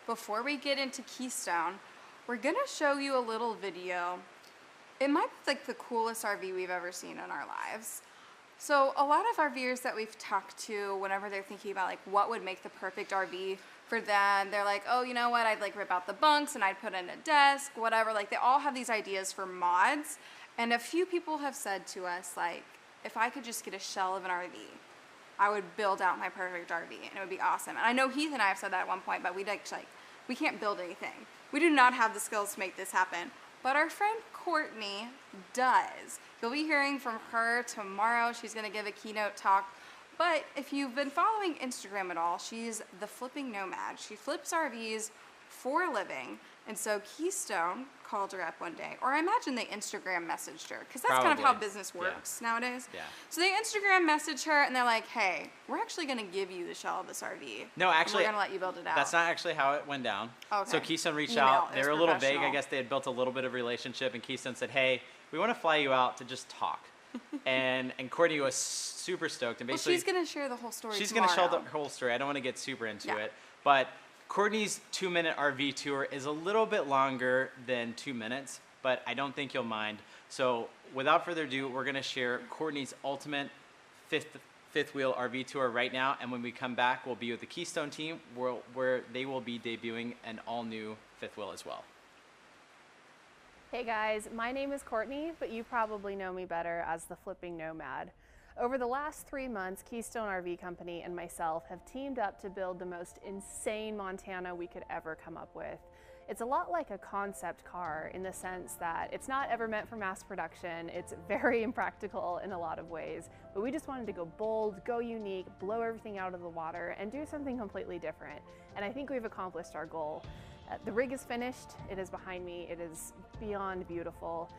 before we get into Keystone, we're gonna show you a little video. It might be like the coolest RV we've ever seen in our lives. So a lot of RVers that we've talked to, whenever they're thinking about like what would make the perfect RV for them, they're like, oh, you know what, I'd like rip out the bunks and I'd put in a desk, whatever. Like they all have these ideas for mods. And a few people have said to us, like, if I could just get a shell of an RV, I would build out my perfect RV and it would be awesome. And I know Heath and I have said that at one point, but we can't build anything. We do not have the skills to make this happen. But our friend Courtney does. You'll be hearing from her tomorrow. She's gonna give a keynote talk. But if you've been following Instagram at all, she's the flipping nomad. She flips RVs for a living. And so Keystone called her up one day, or I imagine they Instagram messaged her, because that's kind of how business works nowadays. Yeah. So they Instagram messaged her and they're like, hey, we're actually gonna give you the shell of this RV. No, actually, we're gonna let you build it out. That's not actually how it went down. Okay. So Keystone reached out. They were a little vague. I guess they had built a little bit of relationship, and Keystone said, hey, we want to fly you out to just talk. and Courtney was super stoked. And basically, she's gonna share the whole story She's tomorrow. gonna share the whole story. I don't want to get super into it, but Courtney's 2-minute RV tour is a little bit longer than 2 minutes, but I don't think you'll mind. So without further ado, we're gonna share Courtney's ultimate fifth wheel RV tour right now, and when we come back, we'll be with the Keystone team where they will be debuting an all-new fifth wheel as well. Hey guys, my name is Courtney, but you probably know me better as the Flipping Nomad. Over the last 3 months, Keystone RV Company and myself have teamed up to build the most insane Montana we could ever come up with. It's a lot like a concept car in the sense that it's not ever meant for mass production. It's very impractical in a lot of ways, but we just wanted to go bold, go unique, blow everything out of the water, and do something completely different. And I think we've accomplished our goal. The rig is finished, it is behind me, it is beyond beautiful.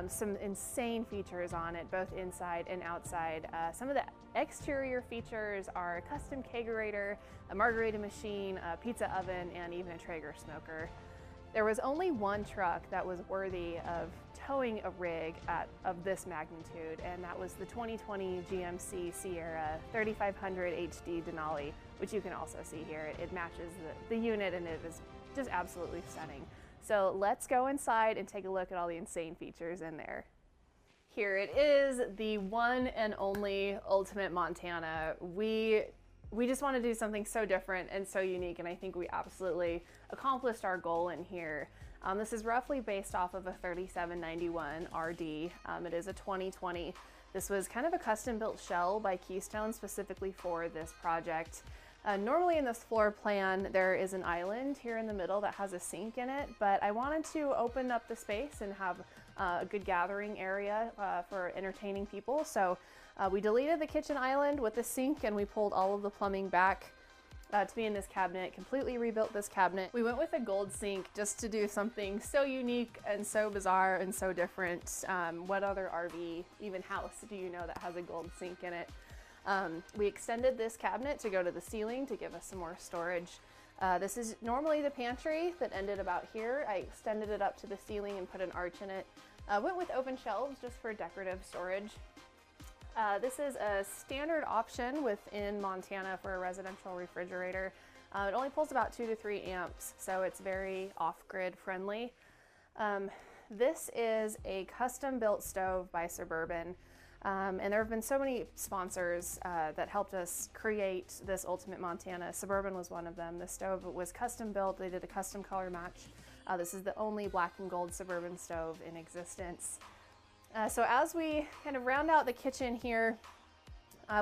Some insane features on it, both inside and outside. Some of the exterior features are a custom kegerator, a margarita machine, a pizza oven, and even a Traeger smoker. There was only one truck that was worthy of towing a rig of this magnitude, and that was the 2020 GMC Sierra 3500 HD Denali, which you can also see here. It matches the unit, and it is just absolutely stunning. So let's go inside and take a look at all the insane features in there. Here it is, the one and only Ultimate Montana. We just want to do something so different and so unique, and I think we absolutely accomplished our goal in here. This is roughly based off of a 3791 RD. It is a 2020. This was kind of a custom built shell by Keystone specifically for this project. Normally in this floor plan, there is an island here in the middle that has a sink in it, but I wanted to open up the space and have a good gathering area for entertaining people. So we deleted the kitchen island with the sink, and we pulled all of the plumbing back to be in this cabinet, completely rebuilt this cabinet. We went with a gold sink just to do something so unique and so bizarre and so different. What other RV, even house, do you know that has a gold sink in it? We extended this cabinet to go to the ceiling to give us some more storage. This is normally the pantry that ended about here. I extended it up to the ceiling and put an arch in it. Went with open shelves just for decorative storage. This is a standard option within Montana for a residential refrigerator. It only pulls about 2 to 3 amps, so it's very off-grid friendly. This is a custom-built stove by Suburban. And there have been so many sponsors that helped us create this Ultimate Montana. Suburban was one of them. The stove was custom built. They did a custom color match. This is the only black and gold Suburban stove in existence. So as we kind of round out the kitchen here,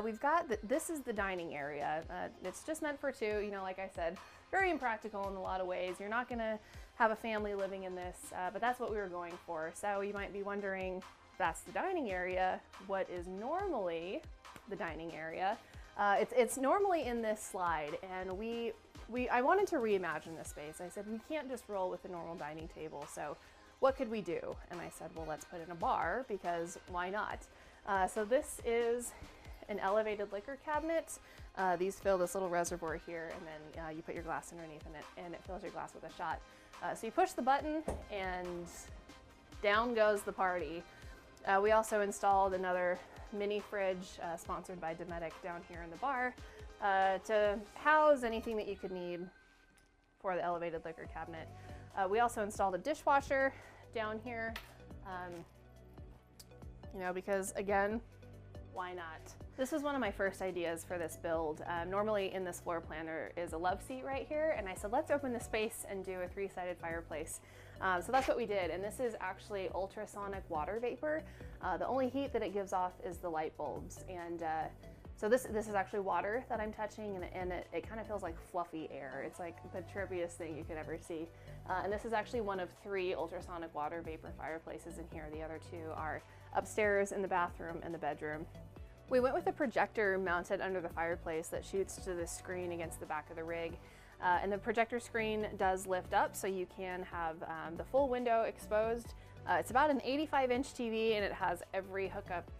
we've got, this is the dining area. It's just meant for two, you know, like I said, very impractical in a lot of ways. You're not gonna have a family living in this, but that's what we were going for. So you might be wondering, that's the dining area. What is normally the dining area? It's normally in this slide, and I wanted to reimagine this space. I said, we can't just roll with a normal dining table, so what could we do? And I said, well, let's put in a bar, because why not? So this is an elevated liquor cabinet. These fill this little reservoir here, and then you put your glass underneath in it, and it fills your glass with a shot. So you push the button, and down goes the party. We also installed another mini fridge sponsored by Dometic down here in the bar to house anything that you could need for the elevated liquor cabinet. We also installed a dishwasher down here, you know, because again, why not? This was one of my first ideas for this build. Normally in this floor plan there is a love seat right here, and I said let's open the space and do a 3-sided fireplace. So that's what we did, and this is actually ultrasonic water vapor. The only heat that it gives off is the light bulbs, and so this is actually water that I'm touching, and it kind of feels like fluffy air. It's like the trippiest thing you could ever see. And this is actually one of 3 ultrasonic water vapor fireplaces in here. The other 2 are upstairs in the bathroom and the bedroom. We went with a projector mounted under the fireplace that shoots to the screen against the back of the rig. And the projector screen does lift up so you can have the full window exposed. It's about an 85-inch TV, and it has every hookup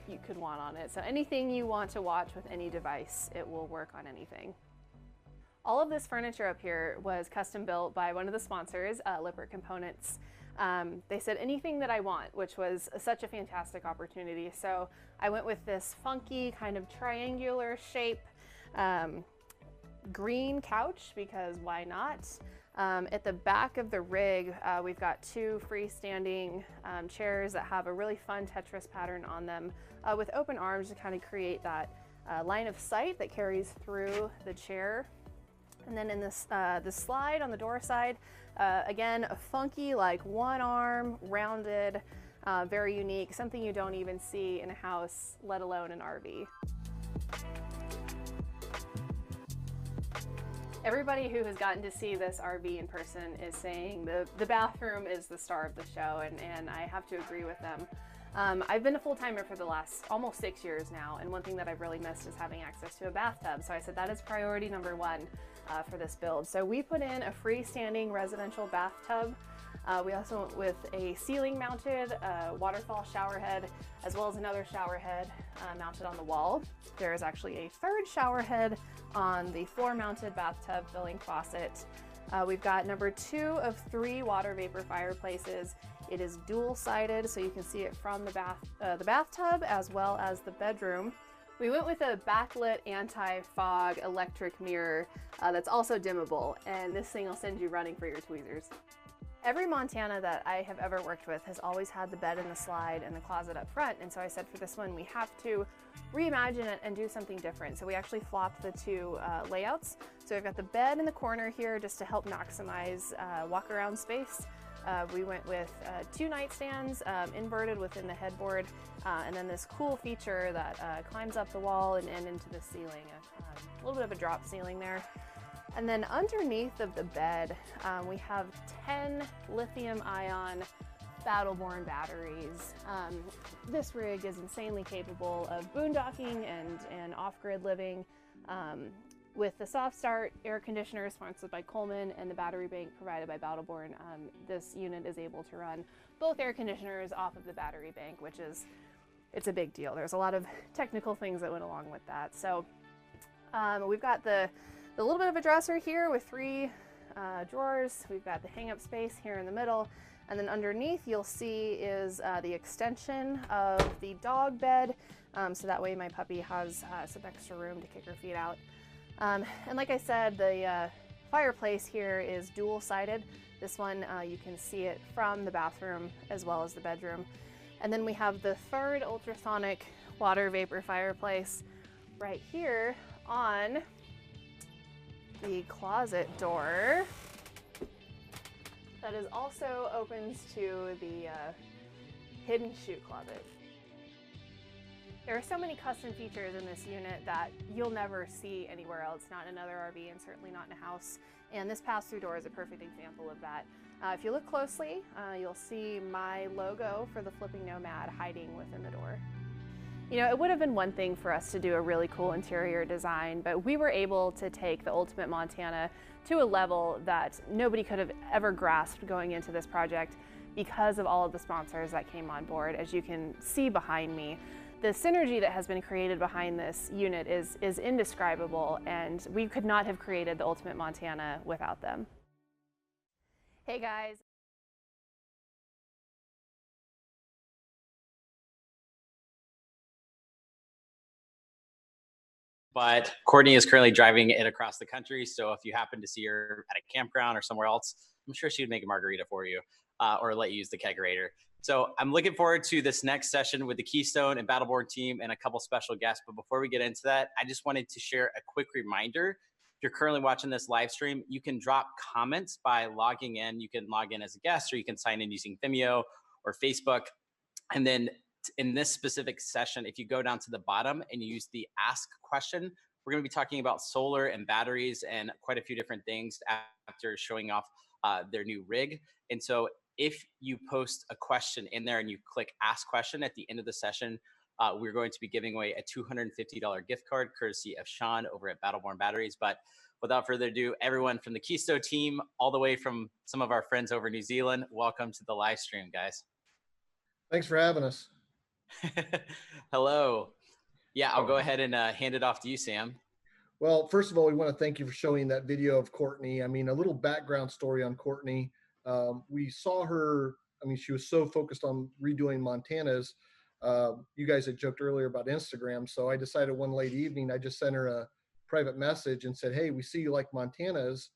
you could want on it. So anything you want to watch with any device, it will work on anything. All of this furniture up here was custom built by one of the sponsors, Lippert Components. They said anything that I want, which was such a fantastic opportunity. So I went with this funky kind of triangular shape green couch, because why not? At the back of the rig, we've got 2 freestanding chairs that have a really fun Tetris pattern on them with open arms to kind of create that line of sight that carries through the chair. And then in this the slide on the door side, again, a funky, like one arm, rounded, very unique, something you don't even see in a house, let alone an RV. Everybody who has gotten to see this RV in person is saying the bathroom is the star of the show, and I have to agree with them. I've been a full-timer for the last almost 6 years now, and one thing that I've really missed is having access to a bathtub. So I said that is priority number 1 for this build. So we put in a freestanding residential bathtub. We also went with a ceiling-mounted waterfall shower head, as well as another shower head mounted on the wall. There is actually a 3rd shower head on the floor-mounted bathtub filling faucet. We've got number 2 of 3 water vapor fireplaces. It is dual-sided, so you can see it from the bathtub as well as the bedroom. We went with a backlit anti-fog electric mirror that's also dimmable, and this thing will send you running for your tweezers. Every Montana that I have ever worked with has always had the bed and the slide and the closet up front, and so I said for this one we have to reimagine it and do something different. So we actually flopped the 2 layouts. So we've got the bed in the corner here just to help maximize walk around space. We went with 2 nightstands inverted within the headboard, and then this cool feature that climbs up the wall and into the ceiling, a little bit of a drop ceiling there. And then underneath of the bed, we have 10 lithium-ion battle-borne batteries. This rig is insanely capable of boondocking and off-grid living. With the soft start air conditioner sponsored by Coleman and the battery bank provided by Battleborn, this unit is able to run both air conditioners off of the battery bank, which is, it's a big deal. There's a lot of technical things that went along with that. So we've got the little bit of a dresser here with 3 drawers. We've got the hang-up space here in the middle, and then underneath you'll see is the extension of the dog bed, so that way my puppy has some extra room to kick her feet out. And like I said, the fireplace here is dual-sided. This one, you can see it from the bathroom as well as the bedroom. And then we have the 3rd ultrasonic water vapor fireplace right here on the closet door that is also opens to the hidden shoe closet. There are so many custom features in this unit that you'll never see anywhere else, not in another RV and certainly not in a house. And this pass-through door is a perfect example of that. If you look closely, you'll see my logo for the Flipping Nomad hiding within the door. You know, it would have been one thing for us to do a really cool interior design, but we were able to take the Ultimate Montana to a level that nobody could have ever grasped going into this project because of all of the sponsors that came on board. As you can see behind me, the synergy that has been created behind this unit is indescribable, and we could not have created the Ultimate Montana without them. Hey guys. but Courtney is currently driving it across the country. So if you happen to see her at a campground or somewhere else, I'm sure she would make a margarita for you or let you use the kegerator. So I'm looking forward to this next session with the Keystone and Battleborn team and a couple special guests. But before we get into that, I just wanted to share a quick reminder. If you're currently watching this live stream, you can drop comments by logging in. You can log in as a guest, or you can sign in using Vimeo or Facebook. And then in this specific session, if you go down to the bottom and you use the ask question, we're going to be talking about solar and batteries and quite a few different things after showing off their new rig. And so if you post a question in there and you click ask question at the end of the session, we're going to be giving away a $250 gift card courtesy of Sean over at Battleborn Batteries. But without further ado, everyone from the Keystone team, all the way from some of our friends over New Zealand, welcome to the live stream, guys. Thanks for having us. Hello. Yeah, I'll go ahead and hand it off to you, Sam. Well, first of all, we want to thank you for showing that video of Courtney. I mean, a little background story on Courtney. We saw her, I mean, she was so focused on redoing Montana's. You guys had joked earlier about Instagram. So I decided one late evening, I just sent her a private message and said, hey, we see you like Montana's.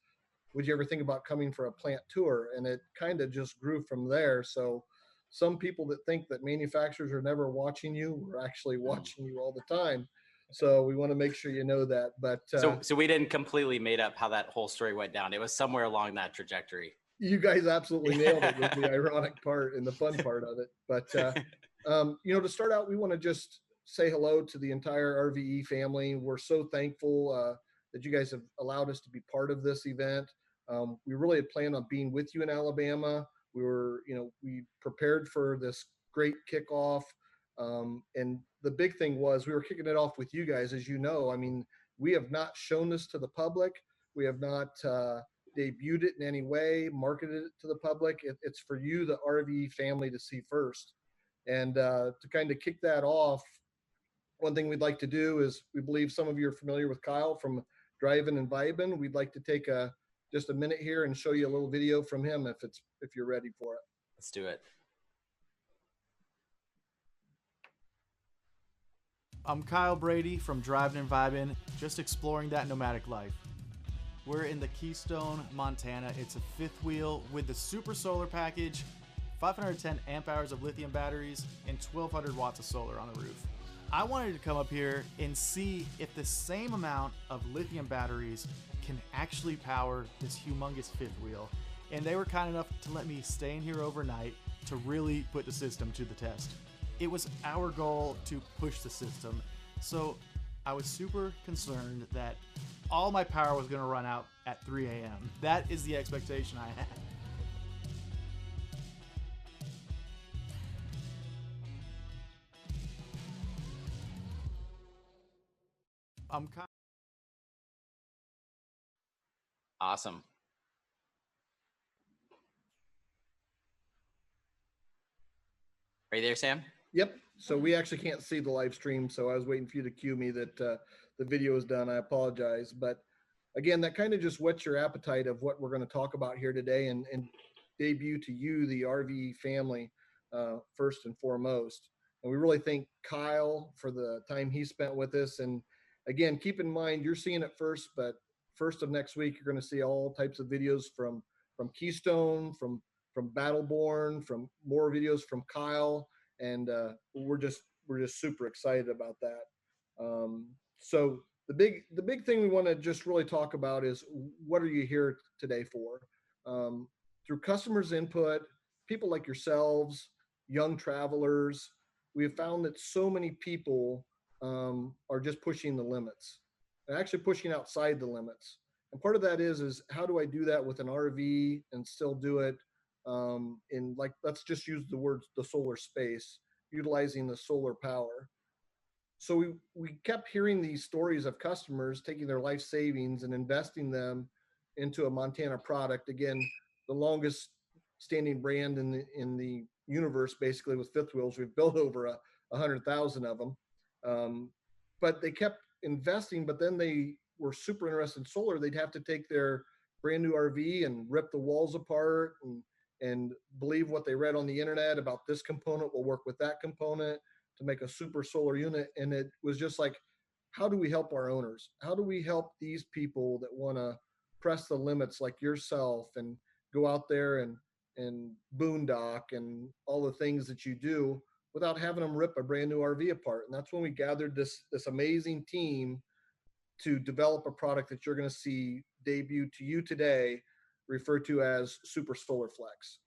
Would you ever think about coming for a plant tour? And it kind of just grew from there. So some people that think that manufacturers are never watching you, we're actually watching you all the time. So we want to make sure you know that. But so we didn't completely made up how that whole story went down. It was somewhere along that trajectory. You guys absolutely nailed it with the ironic part and the fun part of it. But you know, to start out, we want to just say hello to the entire RVE family. We're so thankful that you guys have allowed us to be part of this event. We really had planned on being with you in Alabama. We were, you know, we prepared for this great kickoff. And the big thing was we were kicking it off with you guys, as you know. I mean, we have not shown this to the public. We have not debuted it in any way, marketed it to the public. It's for you, the RV family, to see first. And to kind of kick that off, one thing we'd like to do is, we believe some of you are familiar with Kyle from Driving and Vibin. We'd like to take just a minute here and show you a little video from him if you're ready for it. Let's do it. I'm Kyle Brady from Driving and Vibin', just exploring that nomadic life. We're in the Keystone, Montana. It's a fifth wheel with the super solar package, 510 amp hours of lithium batteries, and 1200 watts of solar on the roof. I wanted to come up here and see if the same amount of lithium batteries can actually power this humongous fifth wheel. And they were kind enough to let me stay in here overnight to really put the system to the test. It was our goal to push the system. So I was super concerned that all my power was gonna run out at 3 a.m. That is the expectation I had. Awesome. Are you there, Sam? Yep. So we actually can't see the live stream. So I was waiting for you to cue me that the video is done. I apologize. But again, that kind of just whets your appetite of what we're going to talk about here today and debut to you, the RV family, first and foremost. And we really thank Kyle for the time he spent with us. And again, keep in mind, you're seeing it first, but first of next week, you're going to see all types of videos from Keystone, from Battleborn, from more videos from Kyle. And we're just super excited about that. So the big thing we want to just really talk about is, what are you here today for? Through customers' input, people like yourselves, young travelers, we have found that so many people are just pushing the limits and actually pushing outside the limits. And part of that is how do I do that with an RV and still do it in, like, let's just use the solar space, utilizing the solar power. So we kept hearing these stories of customers taking their life savings and investing them into a Montana product. Again, the longest standing brand in the universe, basically, with fifth wheels. We've built over 100,000 of them. But they kept investing, but then they were super interested in solar. They'd have to take their brand new RV and rip the walls apart and believe what they read on the internet about this component will work with that component to make a super solar unit. And it was just like, how do we help our owners? How do we help these people that want to press the limits like yourself and go out there and boondock and all the things that you do without having them rip a brand new RV apart? And that's when we gathered this amazing team to develop a product that you're going to see debut to you today, referred to as Super Solar Flex.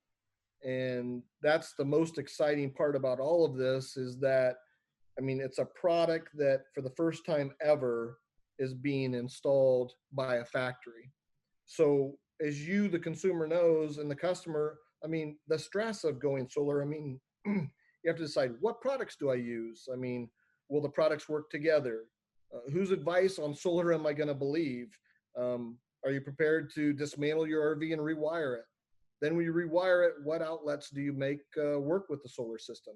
And that's the most exciting part about all of this, is that, I mean, it's a product that for the first time ever is being installed by a factory. So as you, the consumer, knows, and the customer, I mean, the stress of going solar, I mean, you have to decide, what products do I use? I mean, will the products work together? Whose advice on solar am I going to believe? Are you prepared to dismantle your RV and rewire it? Then when you rewire it, what outlets do you make work with the solar system?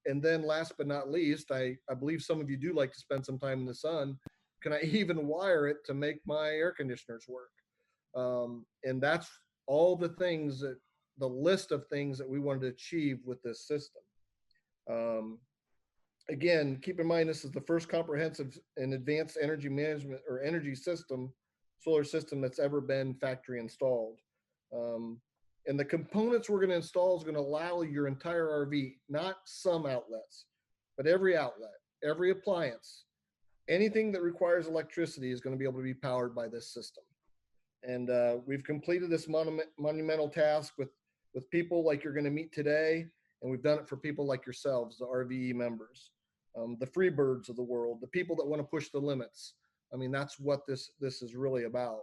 And then last but not least, I believe some of you do like to spend some time in the sun. Can I even wire it to make my air conditioners work? And that's all the things that, the list of things that we wanted to achieve with this system. Again, keep in mind, this is the first comprehensive and advanced energy management or energy system, solar system, that's ever been factory installed. And the components we're going to install is going to allow your entire RV, not some outlets, but every outlet, every appliance, anything that requires electricity is going to be able to be powered by this system. And we've completed this monumental task with people like you're going to meet today, and we've done it for people like yourselves, the RVE members, the free birds of the world, the people that want to push the limits. I mean, that's what this is really about.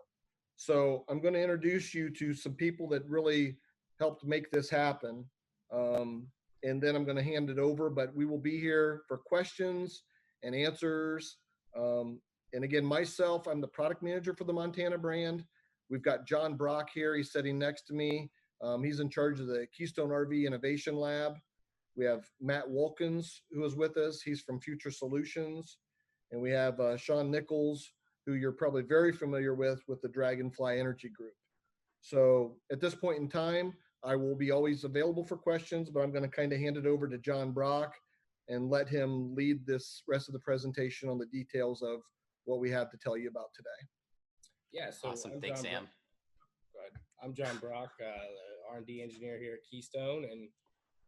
So I'm going to introduce you to some people that really helped make this happen. And then I'm going to hand it over, but we will be here for questions and answers. And again, myself, I'm the product manager for the Montana brand. We've got John Brock here. He's sitting next to me. He's in charge of the Keystone RV Innovation Lab. We have Matt Wilkins, who is with us. He's from Future Solutions. And we have Sean Nichols, who you're probably very familiar with the Dragonfly Energy Group. So at this point in time, I will be always available for questions, but I'm going to kind of hand it over to John Brock and let him lead this rest of the presentation on the details of what we have to tell you about today. Yeah, so Awesome. Thanks, Sam. I'm John Brock, R&D engineer here at Keystone, and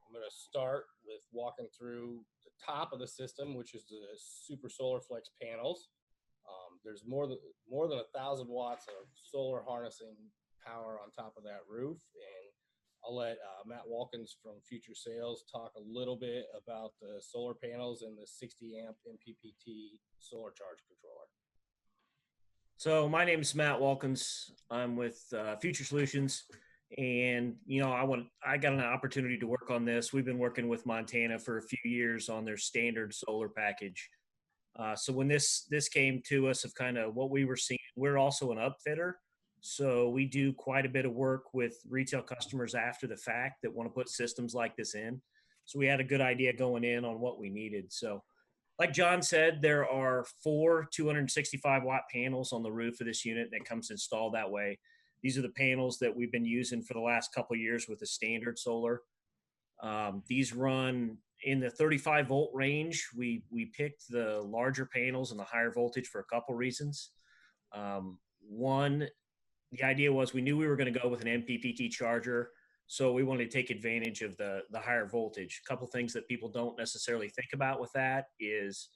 I'm going to start with walking through the top of the system, which is the Super Solar Flex panels. There's more than 1,000 watts of solar harnessing power on top of that roof, and I'll let Matt Wilkins from Future Sales talk a little bit about the solar panels and the 60 amp MPPT solar charge controller. So my name is Matt Wilkins. I'm with Future Solutions, and I got an opportunity to work on this. We've been working with Montana for a few years on their standard solar package. So when this came to us of kind of what we were seeing, we're also an upfitter. So we do quite a bit of work with retail customers after the fact that want to put systems like this in. So we had a good idea going in on what we needed. So like John said, there are 4 265 watt panels on the roof of this unit that comes installed that way. These are the panels that we've been using for the last couple of years with the standard solar. These run in the 35 volt range. We picked the larger panels and the higher voltage for a couple reasons. One, the idea was we knew we were going to go with an MPPT charger, so we wanted to take advantage of the higher voltage. A couple things that people don't necessarily think about with that is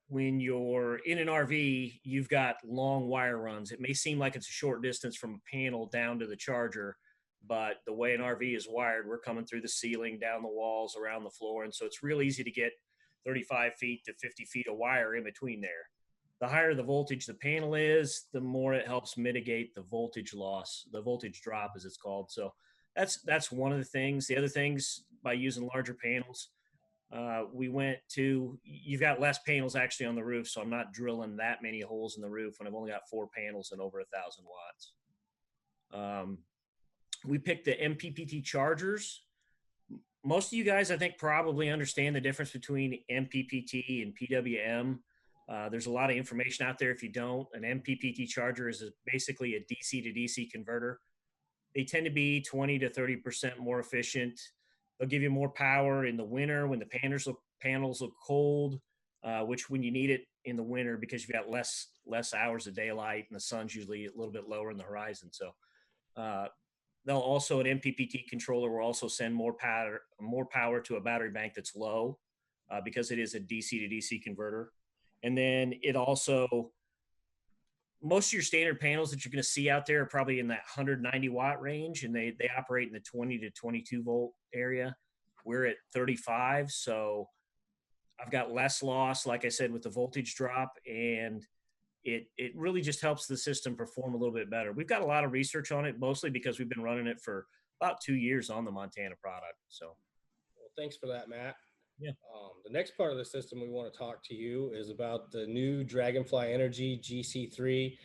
when you're in an RV, you've got long wire runs. It may seem like it's a short distance from a panel down to the charger, but the way an RV is wired, we're coming through the ceiling, down the walls, around the floor, and so it's real easy to get 35 feet to 50 feet of wire in between there. The higher the voltage the panel is, the more it helps mitigate the voltage loss, the voltage drop as it's called. So that's one of the things. The other things, by using larger panels, you've got less panels actually on the roof, so I'm not drilling that many holes in the roof when I've only got 4 panels and over 1,000 watts. We picked the MPPT chargers. Most of you guys, I think, probably understand the difference between MPPT and PWM. There's a lot of information out there if you don't. An MPPT charger is basically a DC to DC converter. They tend to be 20 to 30% more efficient. They'll give you more power in the winter when the panels look cold. which when you need it in the winter because you've got less hours of daylight and the sun's usually a little bit lower in the horizon. So they'll also, an MPPT controller will also send more power to a battery bank that's low because it is a DC to DC converter. And then it also, most of your standard panels that you're going to see out there are probably in that 190 watt range, and they operate in the 20 to 22 volt area. We're at 35, so I've got less loss, like I said, with the voltage drop, and it really just helps the system perform a little bit better. We've got a lot of research on it, mostly because we've been running it for about 2 years on the Montana product. So, well, thanks for that, Matt. Yeah. The next part of the system we want to talk to you is about the new Dragonfly Energy GC3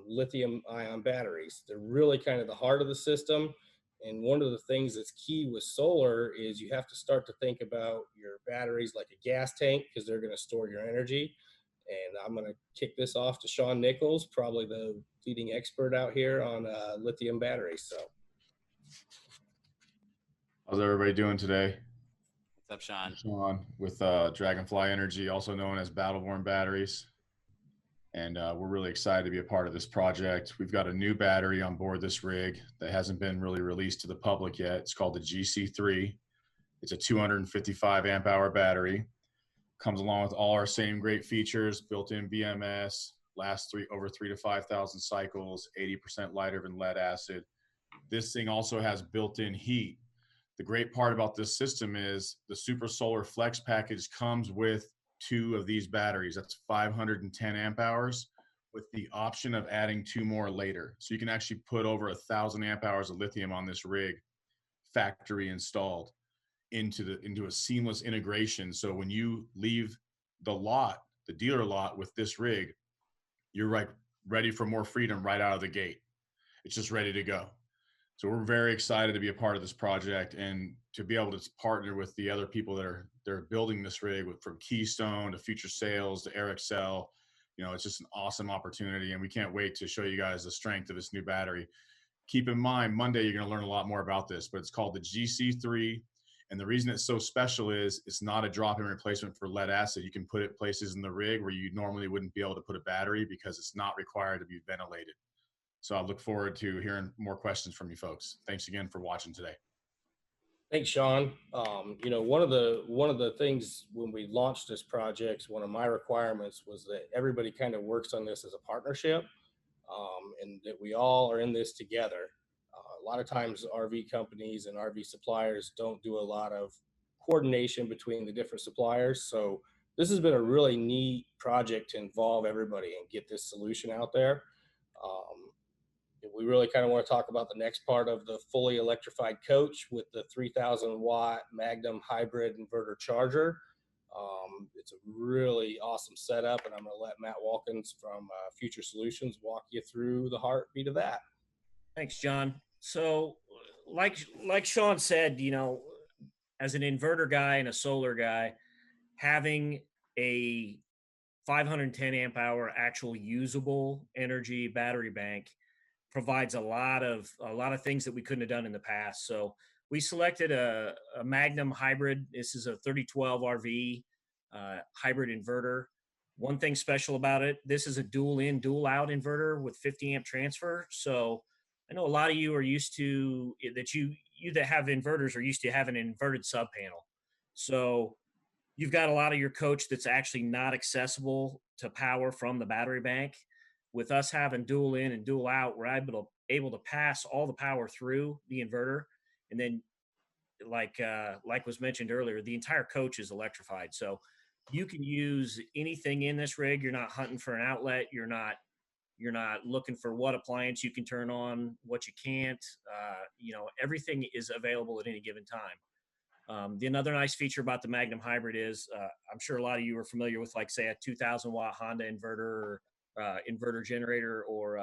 lithium ion batteries. They're really kind of the heart of the system. And one of the things that's key with solar is you have to start to think about your batteries like a gas tank, because they're going to store your energy. And I'm going to kick this off to Sean Nichols, probably the leading expert out here on lithium batteries. So, how's everybody doing today? What's up, Sean? Sean with Dragonfly Energy, also known as Battleborn Batteries. And we're really excited to be a part of this project. We've got a new battery on board this rig that hasn't been really released to the public yet. It's called the GC3. It's a 255 amp hour battery. Comes along with all our same great features, built-in BMS, lasts over 3,000 to 5,000 cycles, 80% lighter than lead acid. This thing also has built-in heat. The great part about this system is the Super Solar Flex package comes with 2 of these batteries. That's 510 amp hours with the option of adding 2 more later. So you can actually put over 1,000 amp hours of lithium on this rig, factory installed, into a seamless integration. So when you leave the dealer lot with this rig, you're like ready for more freedom right out of the gate. It's just ready to go. So we're very excited to be a part of this project and to be able to partner with the other people that are building this rig, from Keystone to Future Sales to Airxcel. You know, it's just an awesome opportunity, and we can't wait to show you guys the strength of this new battery. Keep in mind, Monday you're going to learn a lot more about this, but it's called the GC3. And the reason it's so special is it's not a drop-in replacement for lead acid. You can put it places in the rig where you normally wouldn't be able to put a battery because it's not required to be ventilated. So I look forward to hearing more questions from you folks. Thanks again for watching today. thanks, Sean. You know, one of the things when we launched this project, one of my requirements was that everybody kind of works on this as a partnership, and that we all are in this together. A lot of times RV companies and RV suppliers don't do a lot of coordination between the different suppliers. So this has been a really neat project to involve everybody and get this solution out there. We really kind of want to talk about the next part of the fully electrified coach with the 3,000 watt Magnum hybrid inverter charger. It's a really awesome setup, and I'm going to let Matt Walkins from Future Solutions walk you through the heartbeat of that. Thanks, John. So like Sean said, you know, as an inverter guy and a solar guy, having a 510 amp hour actual usable energy battery bank provides a lot of things that we couldn't have done in the past. So we selected a Magnum hybrid. This is a 3012 RV hybrid inverter. One thing special about it, this is a dual in, dual out inverter with 50 amp transfer. So I know a lot of you are used to that. You that have inverters are used to having an inverted sub panel. So you've got a lot of your coach that's actually not accessible to power from the battery bank. With us having dual in and dual out, we're able to pass all the power through the inverter. And then like was mentioned earlier, the entire coach is electrified. So you can use anything in this rig. You're not hunting for an outlet. You're not looking for what appliance you can turn on, what you can't. You know, everything is available at any given time. The another nice feature about the Magnum Hybrid is I'm sure a lot of you are familiar with, like, say, a 2,000 watt Honda inverter or inverter generator, or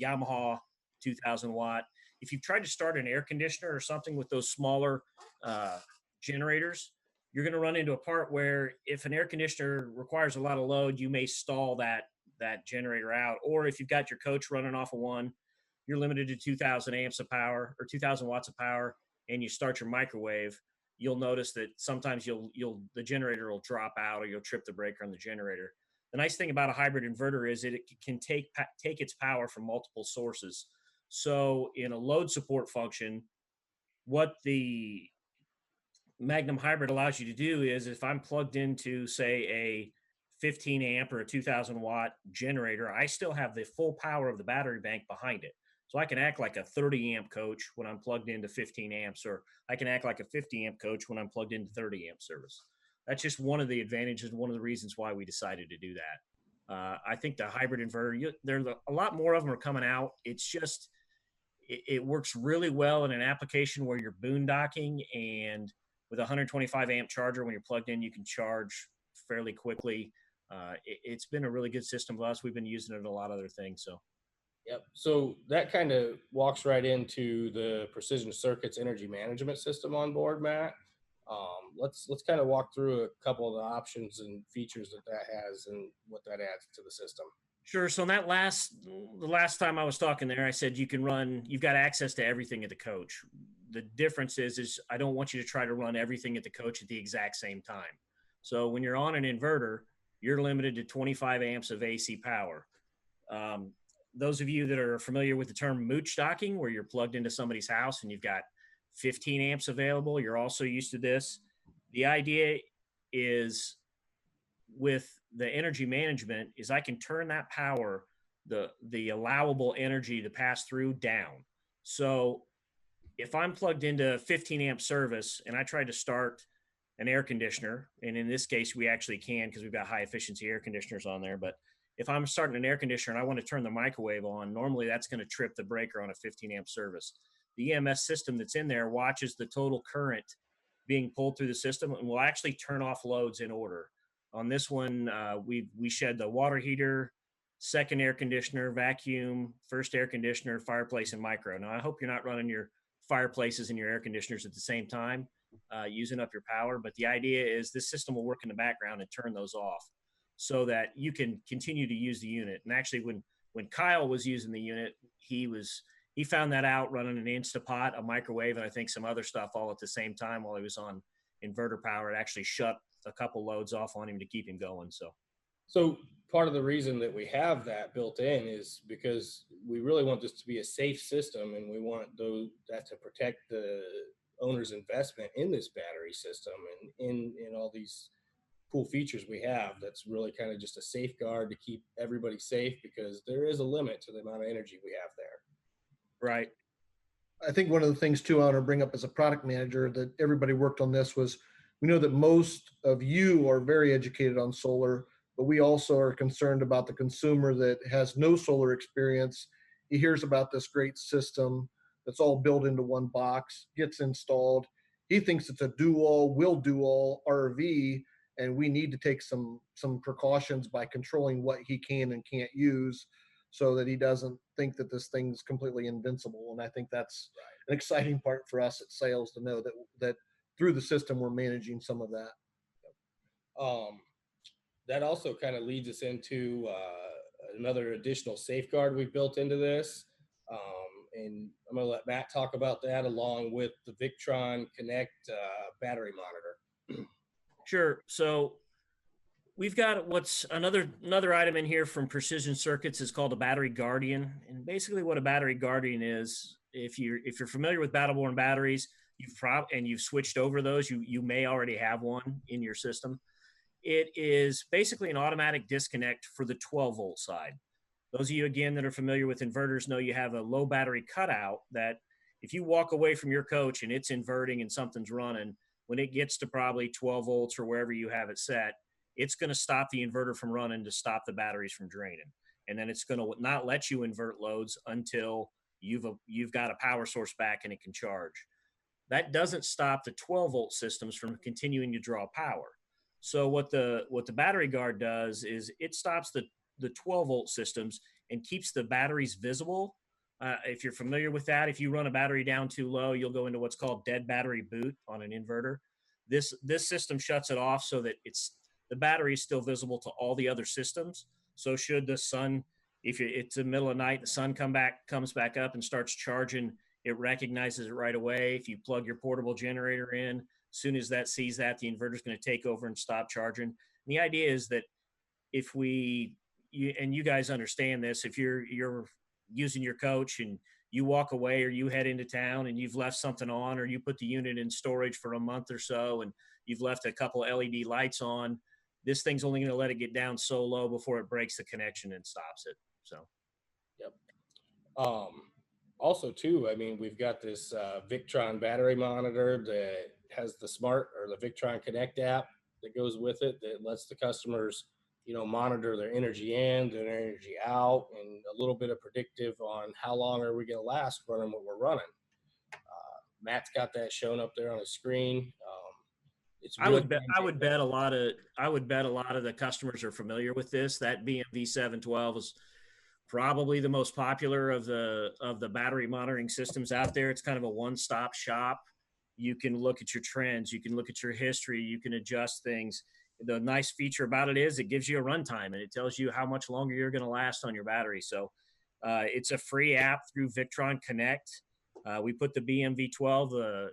Yamaha 2,000 watt. If you've tried to start an air conditioner or something with those smaller generators, you're going to run into a part where if an air conditioner requires a lot of load, you may stall that generator out. Or if you've got your coach running off of one, you're limited to 2,000 amps of power or 2,000 watts of power, and you start your microwave. you'll notice that sometimes the generator will drop out or you'll trip the breaker on the generator. The nice thing about a hybrid inverter is that it can take its power from multiple sources. So in a load support function, what the Magnum Hybrid allows you to do is, if I'm plugged into, say, a 15 amp or a 2000 watt generator, I still have the full power of the battery bank behind it. So I can act like a 30 amp coach when I'm plugged into 15 amps, or I can act like a 50 amp coach when I'm plugged into 30 amp service. That's just one of the advantages, one of the reasons why we decided to do that. I think the hybrid inverter, a lot more of them are coming out. It's just, it works really well in an application where you're boondocking, and with a 125 amp charger, when you're plugged in, you can charge fairly quickly. It's been a really good system for us. We've been using it in a lot of other things. So, yep. So that kind of walks right into the Precision Circuits energy management system on board, Matt. Let's kind of walk through a couple of the options and features that has and what that adds to the system. Sure. So the last time I was talking there, I said you've got access to everything at the coach. The difference is I don't want you to try to run everything at the coach at the exact same time. So when you're on an inverter, you're limited to 25 amps of AC power. Those of you that are familiar with the term mooch docking, where you're plugged into somebody's house and you've got 15 amps available, you're also used to this. The idea is, with the energy management, is I can turn that power, the allowable energy to pass through, down. So if I'm plugged into 15 amp service and I try to start an air conditioner, and in this case we actually can because we've got high efficiency air conditioners on there, but if I'm starting an air conditioner and I want to turn the microwave on, normally that's going to trip the breaker on a 15 amp service. The EMS system that's in there watches the total current being pulled through the system and will actually turn off loads in order. On this one, we shed the water heater, second air conditioner, vacuum, first air conditioner, fireplace, and micro. Now, I hope you're not running your fireplaces and your air conditioners at the same time, using up your power. But the idea is this system will work in the background and turn those off so that you can continue to use the unit. And actually, when Kyle was using the unit, he found that out running an Instapot, a microwave, and I think some other stuff all at the same time while he was on inverter power. It actually shut a couple loads off on him to keep him going. So part of the reason that we have that built in is because we really want this to be a safe system, and we want that to protect the owner's investment in this battery system and in all these cool features we have. That's really kind of just a safeguard to keep everybody safe, because there is a limit to the amount of energy we have there. Right. I think one of the things too I want to bring up as a product manager that everybody worked on this was, we know that most of you are very educated on solar, but we also are concerned about the consumer that has no solar experience. He hears about this great system that's all built into one box, gets installed. He thinks it's a will do all RV, and we need to take some precautions by controlling what he can and can't use, so that he doesn't think that this thing's completely invincible. And I think that's an exciting part for us at sales, to know that through the system we're managing some of that. That also kind of leads us into another additional safeguard we've built into this. And I'm going to let Matt talk about that, along with the Victron Connect battery monitor. Sure. So we've got what's another item in here from Precision Circuits is called a battery guardian. And basically what a battery guardian is, if you're familiar with battle-borne batteries, you've switched over those, you may already have one in your system. It is basically an automatic disconnect for the 12 volt side. Those of you, again, that are familiar with inverters know you have a low battery cutout that if you walk away from your coach and it's inverting and something's running, when it gets to probably 12 volts or wherever you have it set, it's going to stop the inverter from running to stop the batteries from draining. And then it's going to not let you invert loads until you've got a power source back and it can charge. That doesn't stop the 12 volt systems from continuing to draw power. So what the battery guard does is it stops the 12 volt systems and keeps the batteries visible. If you're familiar with that, if you run a battery down too low, you'll go into what's called dead battery boot on an inverter. This system shuts it off so that the battery is still visible to all the other systems. So should the sun, if it's the middle of the night, the sun comes back up and starts charging, it recognizes it right away. If you plug your portable generator in, As soon as that sees that, the inverter is going to take over and stop charging. And the idea is that if you guys understand this, if you're using your coach and you walk away or you head into town and you've left something on, or you put the unit in storage for a month or so and you've left a couple LED lights on, this thing's only going to let it get down so low before it breaks the connection and stops it. So, yep. Also too, I mean, we've got this Victron battery monitor that has the smart or the Victron Connect app that goes with it that lets the customers, monitor their energy in, their energy out, and a little bit of predictive on how long are we going to last running what we're running. Matt's got that shown up there on the screen. I would bet a lot of the customers are familiar with this. That BMV 712 is probably the most popular of the battery monitoring systems out there. It's kind of a one-stop shop. You can look at your trends, you can look at your history, you can adjust things. The nice feature about it is it gives you a runtime and it tells you how much longer you're going to last on your battery. So it's a free app through Victron Connect. We put the BMV12,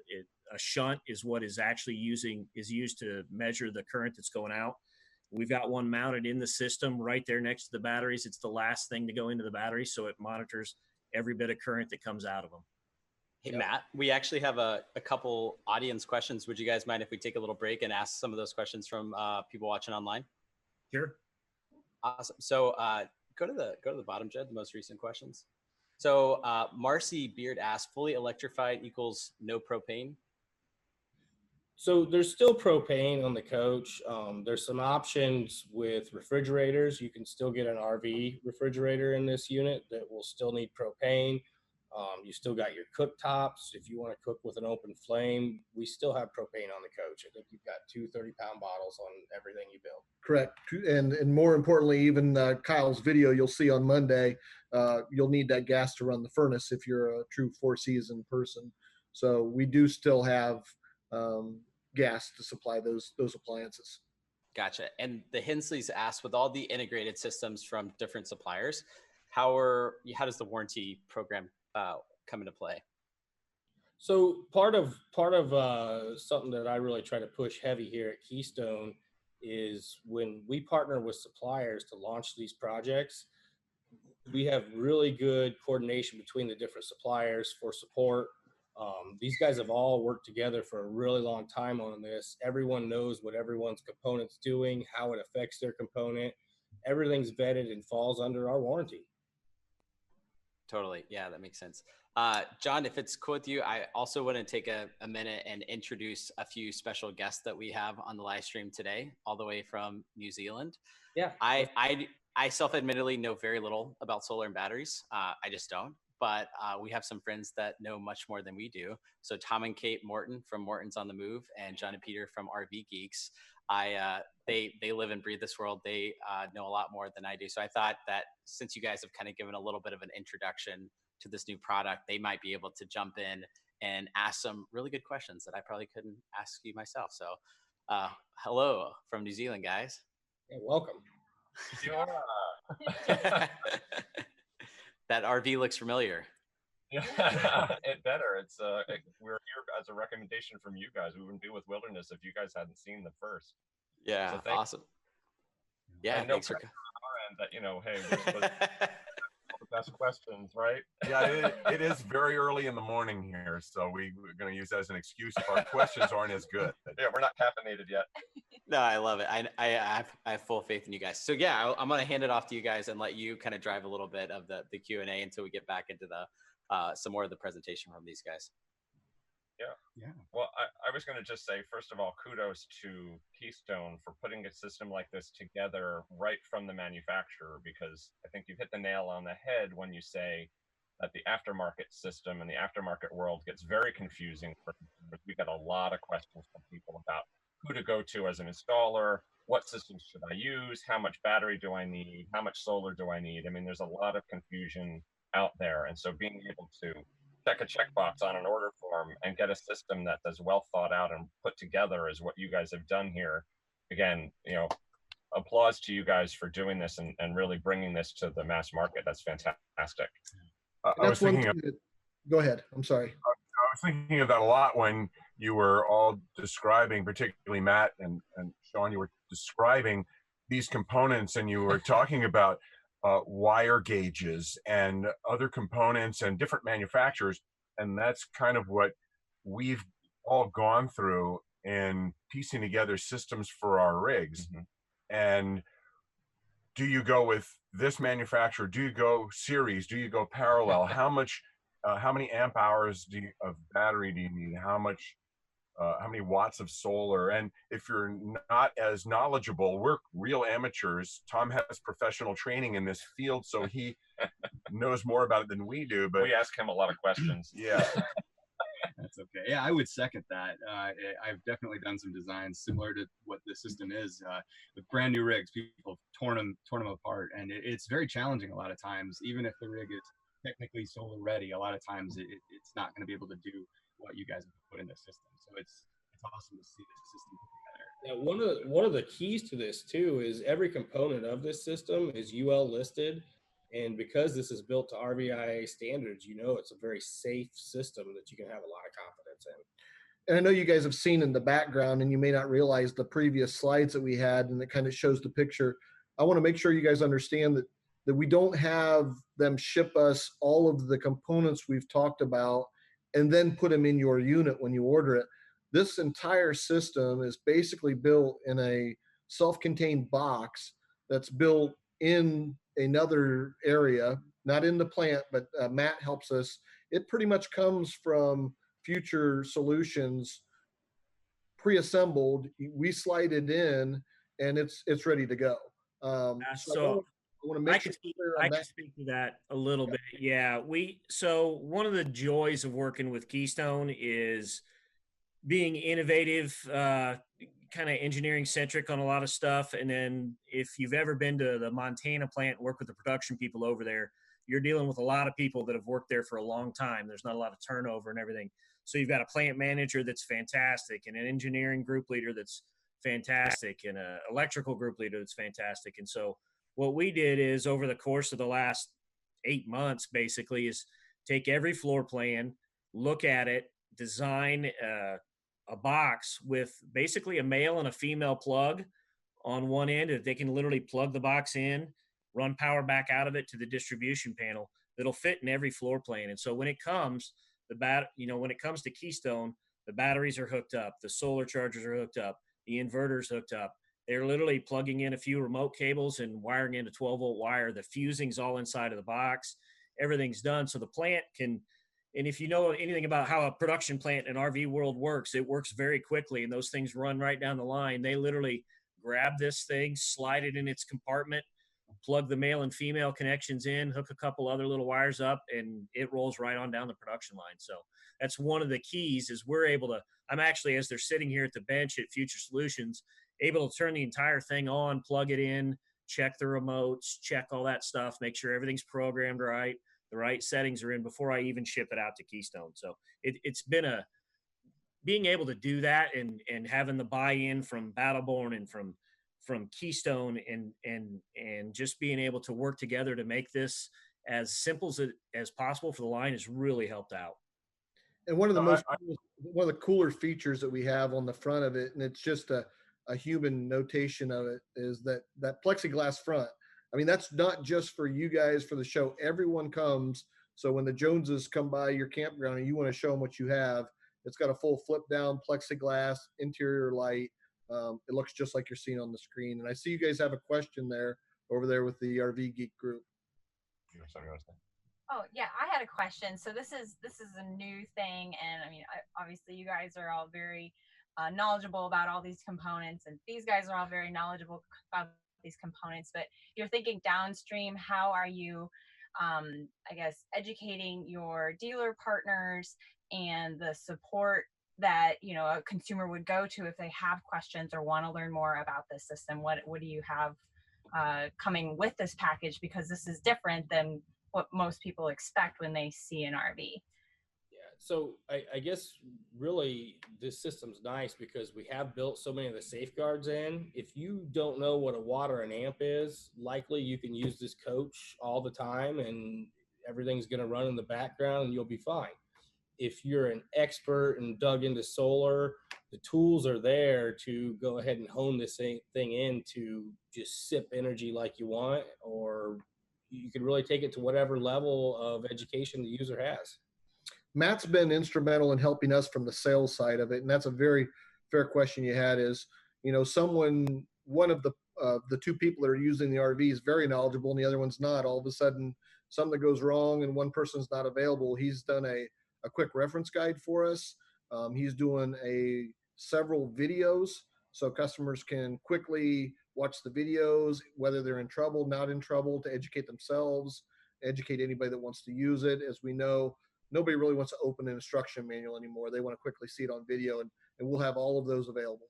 a shunt is what is actually used to measure the current that's going out. We've got one mounted in the system right there next to the batteries. It's the last thing to go into the battery, so it monitors every bit of current that comes out of them. Hey, Matt, we actually have a couple audience questions. Would you guys mind if we take a little break and ask some of those questions from people watching online? Sure. Awesome. So go to the bottom, Jed, the most recent questions. So Marcy Beard asked, fully electrified equals no propane? So there's still propane on the coach. There's some options with refrigerators. You can still get an RV refrigerator in this unit that will still need propane. You still got your cooktops. If you want to cook with an open flame, we still have propane on the coach. I think you've got 2 30-pound bottles on everything you build. Correct. And more importantly, even Kyle's video you'll see on Monday, you'll need that gas to run the furnace if you're a true 4-season person. So we do still have gas to supply those appliances. Gotcha. And the Hinsleys asked, with all the integrated systems from different suppliers, how does the warranty program come into play? So part of something that I really try to push heavy here at Keystone is when we partner with suppliers to launch these projects, we have really good coordination between the different suppliers for support. These guys have all worked together for a really long time on this. Everyone knows what everyone's component's doing, how it affects their component. Everything's vetted and falls under our warranty. Totally. Yeah, that makes sense. John, if it's cool with you, I also want to take a minute and introduce a few special guests that we have on the live stream today, all the way from New Zealand. Yeah. I self-admittedly know very little about solar and batteries. I just don't. But we have some friends that know much more than we do. So Tom and Kate Morton from Morton's on the Move and John and Peter from RV Geeks. They live and breathe this world. They know a lot more than I do. So I thought that since you guys have kind of given a little bit of an introduction to this new product, they might be able to jump in and ask some really good questions that I probably couldn't ask you myself. So hello from New Zealand, guys. Yeah, welcome. That RV looks familiar. Yeah, it better. It's we're here as a recommendation from you guys. We wouldn't be with Wilderness if you guys hadn't seen the first. Yeah, so awesome. Yeah, thanks for on that. Hey, we're supposed to all the best questions, right? Yeah, it is very early in the morning here, so we're going to use that as an excuse if our questions aren't as good. Yeah, we're not caffeinated yet. No, I love it. I have full faith in you guys. So yeah, I'm going to hand it off to you guys and let you kind of drive a little bit of the Q&A until we get back into some more of the presentation from these guys. Yeah. Well, I was going to just say, first of all, kudos to Keystone for putting a system like this together right from the manufacturer, because I think you hit the nail on the head when you say that the aftermarket system and the aftermarket world gets very confusing. We get a lot of questions from people about who to go to as an installer, what systems should I use, how much battery do I need, how much solar do I need? I mean, there's a lot of confusion out there. And so being able to check a checkbox on an order form and get a system that's as well thought out and put together as what you guys have done here. Again, applause to you guys for doing this and really bringing this to the mass market. That's fantastic. I was thinking go ahead. I'm sorry. was thinking of that a lot when you were all describing, particularly Matt and Sean, you were describing these components, and you were talking about wire gauges and other components and different manufacturers. And that's kind of what we've all gone through in piecing together systems for our rigs. And do you go with this manufacturer? Do you go series? Do you go parallel? How many amp hours of battery do you need? How many watts of solar? And if you're not as knowledgeable, we're real amateurs. Tom has professional training in this field, so he knows more about it than we do. But we ask him a lot of questions. Yeah. That's okay. Yeah, I would second that. I've definitely done some designs similar to what the system is with brand new rigs. People have torn them apart, and it's very challenging a lot of times. Even if the rig is technically solar ready, a lot of times it's not going to be able to do what you guys have put in the system. So it's awesome to see this system put together. Yeah, one of the keys to this too is every component of this system is UL listed. And because this is built to RVIA standards, it's a very safe system that you can have a lot of confidence in. And I know you guys have seen in the background, and you may not realize the previous slides that we had, and it kind of shows the picture. I want to make sure you guys understand that we don't have them ship us all of the components we've talked about and then put them in your unit when you order it. This entire system is basically built in a self-contained box that's built in another area, not in the plant, but Matt helps us. It pretty much comes from Future Solutions, pre-assembled. We slide it in, and it's ready to go. So I want to make sure I can speak to that a little bit. Yeah, so one of the joys of working with Keystone is being innovative, kind of engineering centric on a lot of stuff. And then if you've ever been to the Montana plant and work with the production people over there, you're dealing with a lot of people that have worked there for a long time. There's not a lot of turnover and everything. So you've got a plant manager that's fantastic, and an engineering group leader that's fantastic, and an electrical group leader that's fantastic. And so what we did is, over the course of the last 8 months, basically, is take every floor plan, look at it, design a box with basically a male and a female plug on one end that they can literally plug the box in, run power back out of it to the distribution panel that'll fit in every floor plan. And so when it comes, when it comes to Keystone, the batteries are hooked up, the solar chargers are hooked up, the inverter's hooked up. They're literally plugging in a few remote cables and wiring in a 12-volt wire. The fusing's all inside of the box. Everything's done. So the plant can, and if you know anything about how a production plant in RV world works, it works very quickly, and those things run right down the line. They literally grab this thing, slide it in its compartment, plug the male and female connections in, hook a couple other little wires up, and it rolls right on down the production line. So that's one of the keys, is we're able to, I'm actually, as they're sitting here at the bench at Future Solutions, able to turn the entire thing on, plug it in, check the remotes, check all that stuff, make sure everything's programmed right, the right settings are in before I even ship it out to Keystone. So it's been being able to do that, and having the buy-in from Battleborn and from Keystone, and just being able to work together to make this as simple as possible for the line has really helped out. And one of the cooler features that we have on the front of it, and it's just a human notation of it, is that plexiglass front. I mean, that's not just for you guys for the show. Everyone comes. So when the Joneses come by your campground and you want to show them what you have, it's got a full flip down plexiglass, interior light. It looks just like you're seeing on the screen. And I see you guys have a question there over there with the RV Geek group. Oh yeah, I had a question. So this is a new thing, and I mean, obviously you guys are all very knowledgeable about all these components, and these guys are all very knowledgeable about these components. But you're thinking downstream, how are you, I guess, educating your dealer partners and the support that a consumer would go to if they have questions or want to learn more about this system? What do you have coming with this package, because this is different than what most people expect when they see an RV? Yeah, so I guess really this system's nice because we have built so many of the safeguards in. If you don't know what a watt or an amp is, likely you can use this coach all the time and everything's going to run in the background and you'll be fine. if you're an expert and dug into solar, the tools are there to go ahead and hone this thing in to just sip energy like you want, or you can really take it to whatever level of education the user has. Matt's been instrumental in helping us from the sales side of it, and that's a very fair question you had. Is, you know, one of the two people that are using the RV is very knowledgeable and the other one's not. All of a sudden, something goes wrong and one person's not available. He's done a quick reference guide for us. He's doing several videos so customers can quickly watch the videos, whether they're in trouble, not in trouble, to educate themselves, educate anybody that wants to use it. As we know, nobody really wants to open an instruction manual anymore. They want to quickly see it on video, and we'll have all of those available.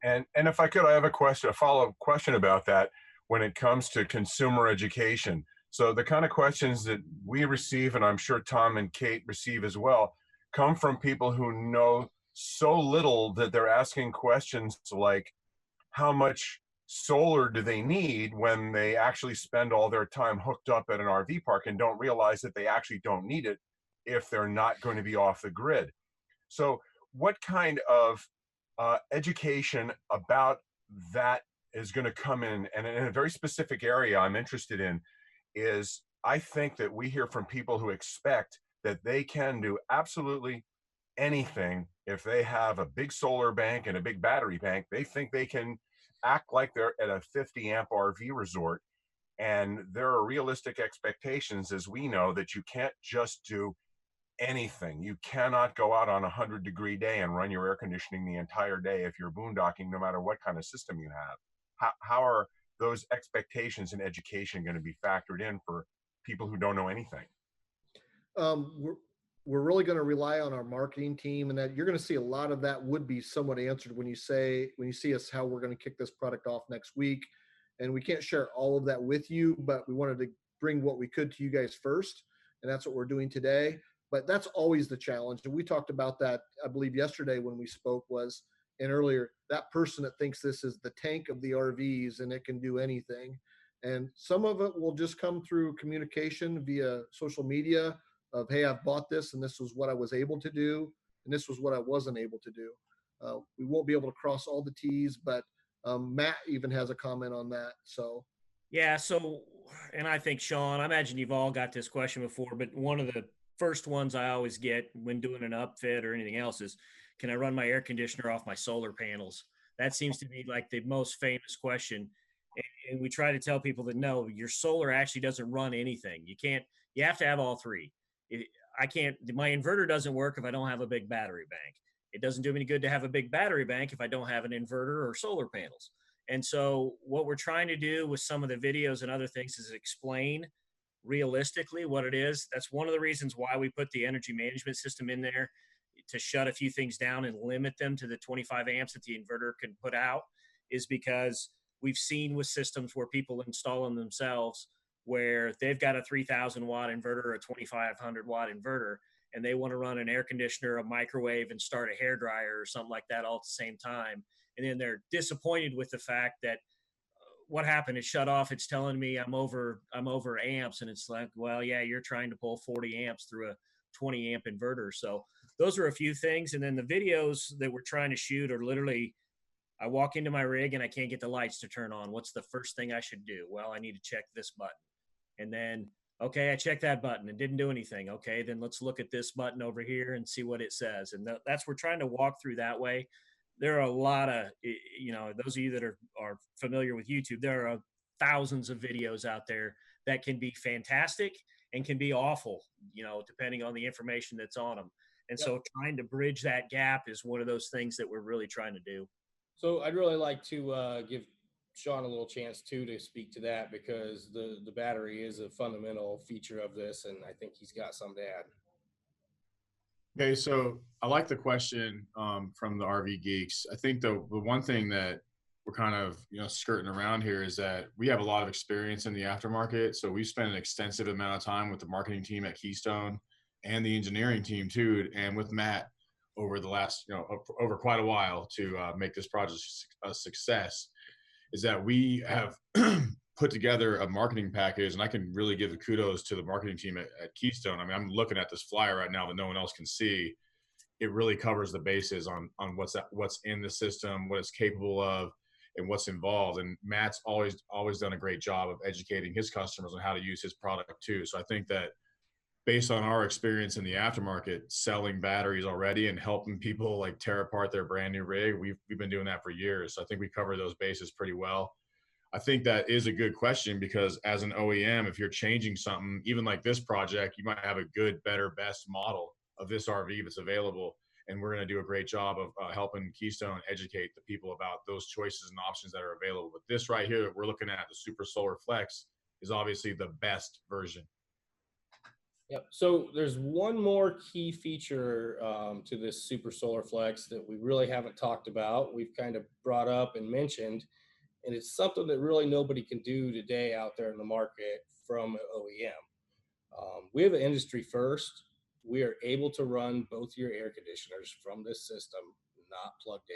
And if I could, I have a follow-up question about that when it comes to consumer education. So the kind of questions that we receive, and I'm sure Tom and Kate receive as well, come from people who know so little that they're asking questions like, how much solar do they need, when they actually spend all their time hooked up at an RV park and don't realize that they actually don't need it if they're not going to be off the grid. So what kind of education about that is going to come in? And in a very specific area I'm interested in is, I think that we hear from people who expect that they can do absolutely anything. If they have a big solar bank and a big battery bank, they think they can act like they're at a 50 amp RV resort. And there are realistic expectations, as we know, that you can't just do anything. You cannot go out on a 100-degree day and run your air conditioning the entire day if you're boondocking, no matter what kind of system you have. How are those expectations and education going to be factored in for people who don't know anything? We're really going to rely on our marketing team, and that you're going to see a lot of that would be somewhat answered when you see us, how we're going to kick this product off next week. And we can't share all of that with you, but we wanted to bring what we could to you guys first. And that's what we're doing today. But that's always the challenge. And we talked about that, I believe, yesterday when we spoke, and earlier, that person that thinks this is the tank of the RVs and it can do anything. And some of it will just come through communication via social media of, hey, I've bought this and this was what I was able to do, and this was what I wasn't able to do. We won't be able to cross all the T's, but Matt even has a comment on that. So, yeah. So, and I think, Sean, I imagine you've all got this question before, but one of the first ones I always get when doing an upfit or anything else is, can I run my air conditioner off my solar panels? That seems to be like the most famous question. And we try to tell people that no, your solar actually doesn't run anything. You have to have all three. My inverter doesn't work if I don't have a big battery bank. It doesn't do me any good to have a big battery bank if I don't have an inverter or solar panels. And so what we're trying to do with some of the videos and other things is explain realistically what it is. That's one of the reasons why we put the energy management system in there, to shut a few things down and limit them to the 25 amps that the inverter can put out, is because we've seen with systems where people install them themselves, where they've got a 3,000 watt inverter or a 2,500 watt inverter, and they want to run an air conditioner, a microwave, and start a hairdryer or something like that all at the same time. And then they're disappointed with the fact that what happened? It shut off. It's telling me I'm over amps. And it's like, well, yeah, you're trying to pull 40 amps through a 20 amp inverter. So those are a few things. And then the videos that we're trying to shoot are literally, I walk into my rig and I can't get the lights to turn on. What's the first thing I should do? Well, I need to check this button. And then, okay, I checked that button and didn't do anything. Okay, then let's look at this button over here and see what it says. And that's, we're trying to walk through that way. There are a lot of, those of you that are familiar with YouTube, there are thousands of videos out there that can be fantastic and can be awful, depending on the information that's on them. And so trying to bridge that gap is one of those things that we're really trying to do. So I'd really like to give Sean a little chance too to speak to that, because the battery is a fundamental feature of this, and I think he's got some to add. Okay, so I like the question from the RV geeks. I think the one thing that we're kind of skirting around here is that we have a lot of experience in the aftermarket. So we spent an extensive amount of time with the marketing team at Keystone and the engineering team too, and with Matt over the last over quite a while to make this project a success. Is that we have put together a marketing package, and I can really give the kudos to the marketing team at Keystone. I mean, I'm looking at this flyer right now that no one else can see. It really covers the bases on what's in the system, what it's capable of, and what's involved. And Matt's always done a great job of educating his customers on how to use his product too. So I think that based on our experience in the aftermarket selling batteries already and helping people like tear apart their brand new rig, we've been doing that for years. So I think we cover those bases pretty well. I think that is a good question because as an OEM, if you're changing something, even like this project, you might have a good, better, best model of this RV that's available. And we're going to do a great job of helping Keystone educate the people about those choices and options that are available. But this right here that we're looking at, the Super Solar Flex, is obviously the best version. Yep. So there's one more key feature to this Super Solar Flex that we really haven't talked about. We've kind of brought up and mentioned, and it's something that really nobody can do today out there in the market from an OEM. We have an industry first. We are able to run both your air conditioners from this system, not plugged in.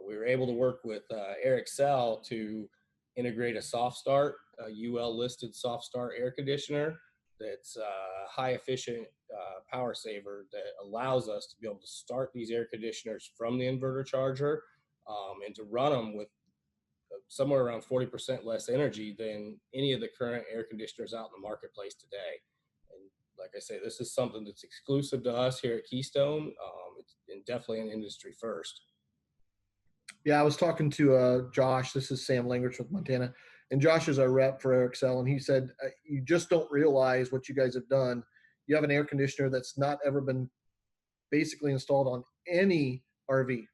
We were able to work with AirXL to integrate a soft start, a UL listed soft start air conditioner that's high efficient power saver that allows us to be able to start these air conditioners from the inverter charger and to run them with somewhere around 40% less energy than any of the current air conditioners out in the marketplace today. And like I say, this is something that's exclusive to us here at Keystone. It's definitely an industry first. Yeah, I was talking to Josh. This is Sam Langertz with Montana. And Josh is our rep for AirXL. And he said, you just don't realize what you guys have done. You have an air conditioner that's not ever been basically installed on any RV,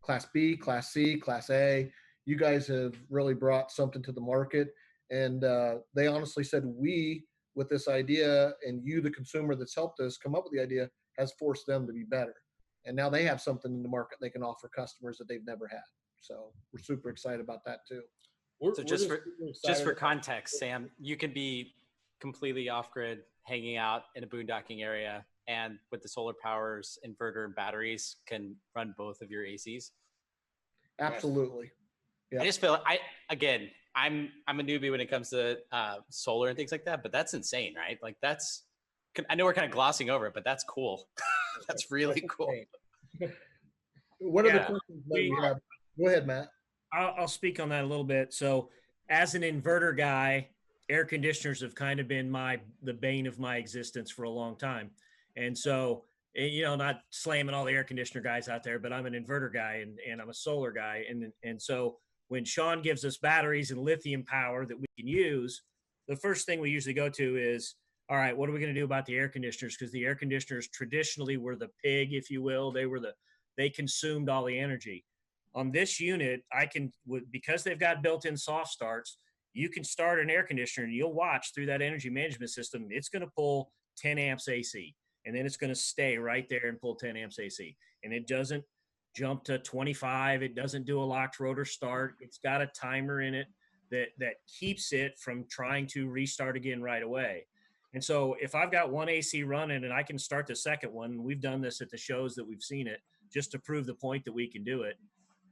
Class B, Class C, Class A. You guys have really brought something to the market. And they honestly said, we, with this idea, and you, the consumer that's helped us come up with the idea, has forced them to be better. And now they have something in the market they can offer customers that they've never had. So we're super excited about that too. So just for context, Sam, you can be completely off grid, hanging out in a boondocking area, and with the solar powers, inverter, and batteries, can run both of your ACs. Absolutely. Yep. I just feel I'm a newbie when it comes to solar and things like that, but that's insane, right? Like I know we're kind of glossing over it, but that's cool. That's really cool. What are the questions that we have? Go ahead, Matt. I'll speak on that a little bit. So as an inverter guy, air conditioners have kind of been the bane of my existence for a long time. And so, not slamming all the air conditioner guys out there, but I'm an inverter guy and I'm a solar guy. And so when Sean gives us batteries and lithium power that we can use, the first thing we usually go to is, all right, what are we going to do about the air conditioners? Because the air conditioners traditionally were the pig, if you will. They consumed all the energy. On this unit, because they've got built-in soft starts, you can start an air conditioner and you'll watch through that energy management system. It's going to pull 10 amps AC, and then it's going to stay right there and pull 10 amps AC. And it doesn't jump to 25. It doesn't do a locked rotor start. It's got a timer in it that keeps it from trying to restart again right away. And so if I've got one AC running and I can start the second one, we've done this at the shows that we've seen it, just to prove the point that we can do it.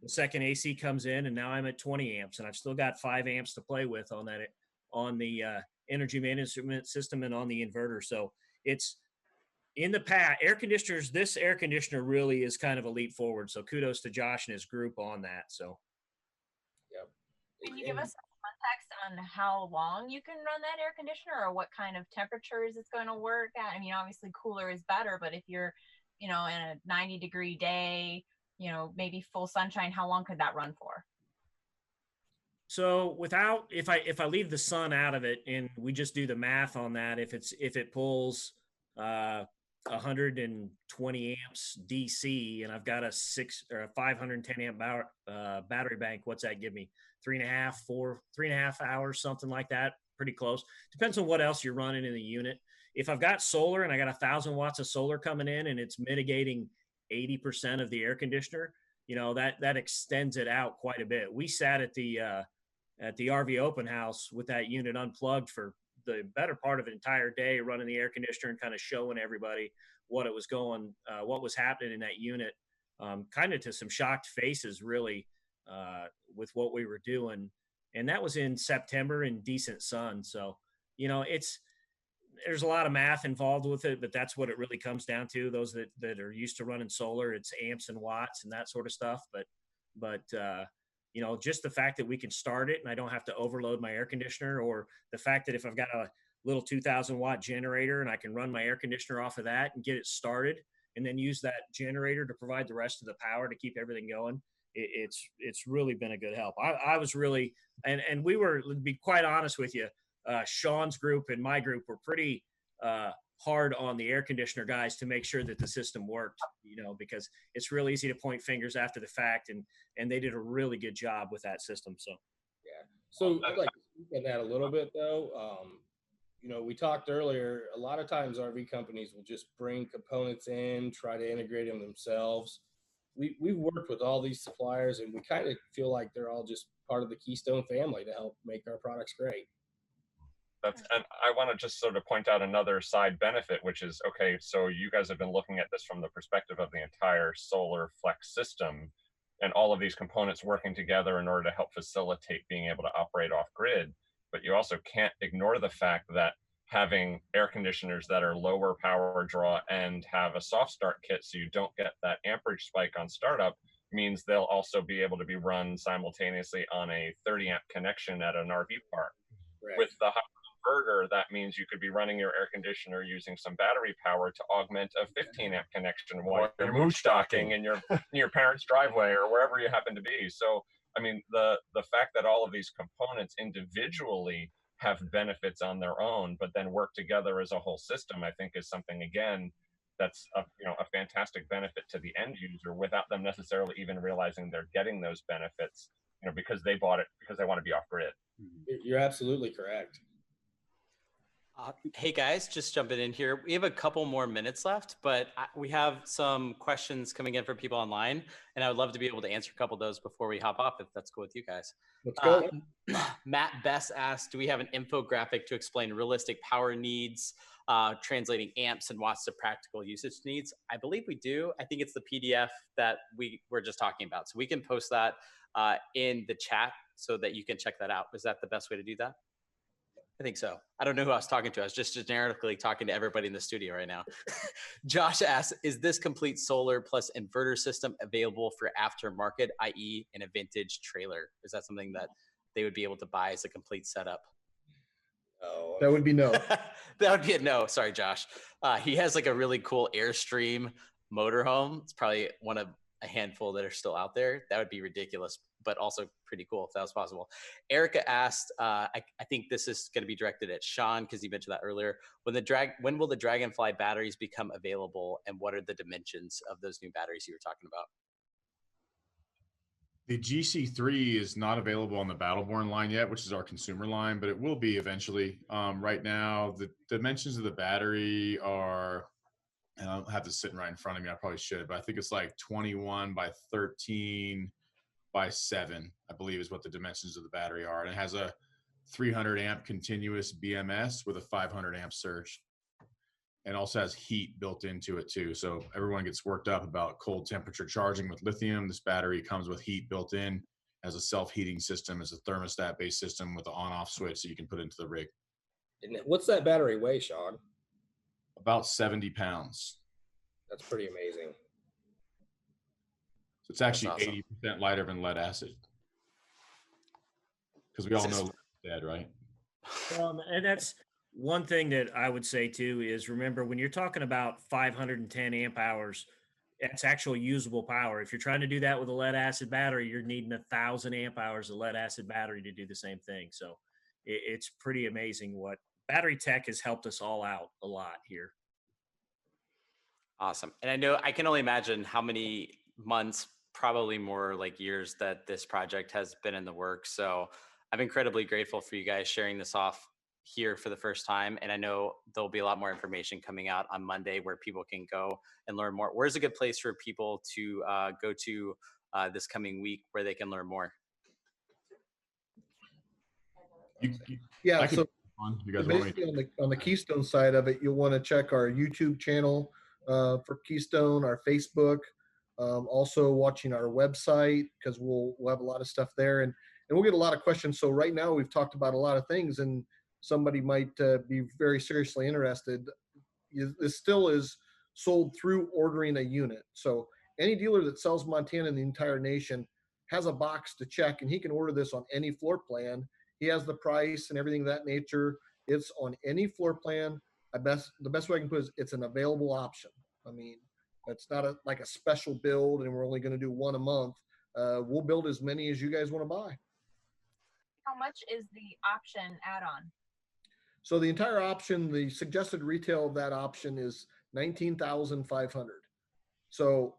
The second AC comes in and now I'm at 20 amps and I've still got 5 amps to play with on the energy management system and on the inverter. So it's in the past, this air conditioner really is kind of a leap forward. So kudos to Josh and his group on that. So. Yep. Can you give us some context on how long you can run that air conditioner or what kind of temperatures it's going to work at? I mean, obviously cooler is better, but if you're, in a 90-degree day, maybe full sunshine, how long could that run for? So if I leave the sun out of it and we just do the math on that, if it pulls 120 amps DC and I've got a 510 amp battery bank, what's that give me? 3.5 hours, something like that. Pretty close. Depends on what else you're running in the unit. If I've got solar and I got 1,000 watts of solar coming in and it's mitigating 80% of the air conditioner, that extends it out quite a bit. We sat at the RV open house with that unit unplugged for the better part of an entire day, running the air conditioner and kind of showing everybody what was happening in that unit, kind of to some shocked faces, really, with what we were doing. and that was in September in decent sun. So, you know, there's a lot of math involved with it, but that's what it really comes down to. Those that are used to running solar, it's amps and watts and that sort of stuff. But you know, just the fact that we can start it and I don't have to overload my air conditioner, or the fact that if I've got a little 2,000 watt generator and I can run my air conditioner off of that and get it started, and then use that generator to provide the rest of the power to keep everything going. It's really been a good help. I was really, and we were, to be quite honest with you, Sean's group and my group were pretty hard on the air conditioner guys to make sure that the system worked, you know, because it's real easy to point fingers after the fact, and they did a really good job with that system. So, yeah. So I'd like to speak on that a little bit though. You know, we talked earlier, a lot of times RV companies will just bring components in, try to integrate them themselves. We've worked with all these suppliers, and we kind of feel like they're all just part of the Keystone family to help make our products great. And I want to just sort of point out another side benefit, which is, okay, so you guys have been looking at this from the perspective of the entire solar flex system and all of these components working together in order to help facilitate being able to operate off grid. But you also can't ignore the fact that having air conditioners that are lower power draw and have a soft start kit so you don't get that amperage spike on startup means they'll also be able to be run simultaneously on a 30 amp connection at an RV park. Right. With the inverter, that means you could be running your air conditioner using some battery power to augment a 15 amp connection while you're mooch docking in your parents' driveway or wherever you happen to be. So, I mean, the fact that all of these components individually have benefits on their own, but then work together as a whole system, I think is something, again, that's a fantastic benefit to the end user without them necessarily even realizing they're getting those benefits, you know, because they bought it because they want to be off grid. You're absolutely correct. Hey guys, just jumping in here. We have a couple more minutes left, but we have some questions coming in from people online, and I would love to be able to answer a couple of those before we hop off, if that's cool with you guys. Let's go. Matt Bess asked, do we have an infographic to explain realistic power needs, translating amps and watts to practical usage needs? I believe we do. I think it's the PDF that we were just talking about. So we can post that in the chat so that you can check that out. Is that the best way to do that? I think so. I don't know who I was talking to. I was just generically talking to everybody in the studio right now. Josh asks, is this complete solar plus inverter system available for aftermarket, i.e. in a vintage trailer? Is that something that they would be able to buy as a complete setup? No. That would be no. That would be a no. Sorry, Josh. He has like a really cool Airstream motorhome. It's probably one of a handful that are still out there. That would be ridiculous, but also pretty cool if that was possible. Erica asked, I think this is going to be directed at Sean because he mentioned that earlier. When will the Dragonfly batteries become available, and what are the dimensions of those new batteries you were talking about? The GC3 is not available on the Battleborn line yet, which is our consumer line, but it will be eventually. Right now, the dimensions of the battery are, and I don't have this sitting right in front of me, I probably should, but I think it's like 21 by 13 by 7, I believe is what the dimensions of the battery are. And it has a 300 amp continuous BMS with a 500 amp surge. And also has heat built into it too. So everyone gets worked up about cold temperature charging with lithium. This battery comes with heat built in, as a self-heating system, as a thermostat based system with an on-off switch so you can put into the rig. And what's that battery weigh, Sean? About 70 pounds. That's pretty amazing. So it's actually awesome. 80% lighter than lead acid. Because we all know lead, right? And that's one thing that I would say too is, remember, when you're talking about 510 amp hours, that's actual usable power. If you're trying to do that with a lead acid battery, you're needing 1,000 amp hours of lead acid battery to do the same thing. So it's pretty amazing what battery tech has helped us all out a lot here. Awesome. And I know I can only imagine how many months, probably more like years, that this project has been in the works. So I'm incredibly grateful for you guys sharing this off here for the first time. And I know there'll be a lot more information coming out on Monday where people can go and learn more. Where's a good place for people to go to this coming week where they can learn more? Yeah, so basically on the Keystone side of it, you'll want to check our YouTube channel for Keystone, our Facebook, also watching our website, because we'll have a lot of stuff there. And we'll get a lot of questions. So right now we've talked about a lot of things, and somebody might be very seriously interested. This still is sold through ordering a unit. So any dealer that sells Montana in the entire nation has a box to check, and he can order this on any floor plan. He has the price and everything of that nature. It's on any floor plan. The best way I can put it is it's an available option. I mean, it's not like a special build and we're only going to do one a month. We'll build as many as you guys want to buy. How much is the option add-on? So the entire option, the suggested retail of that option is $19,500. So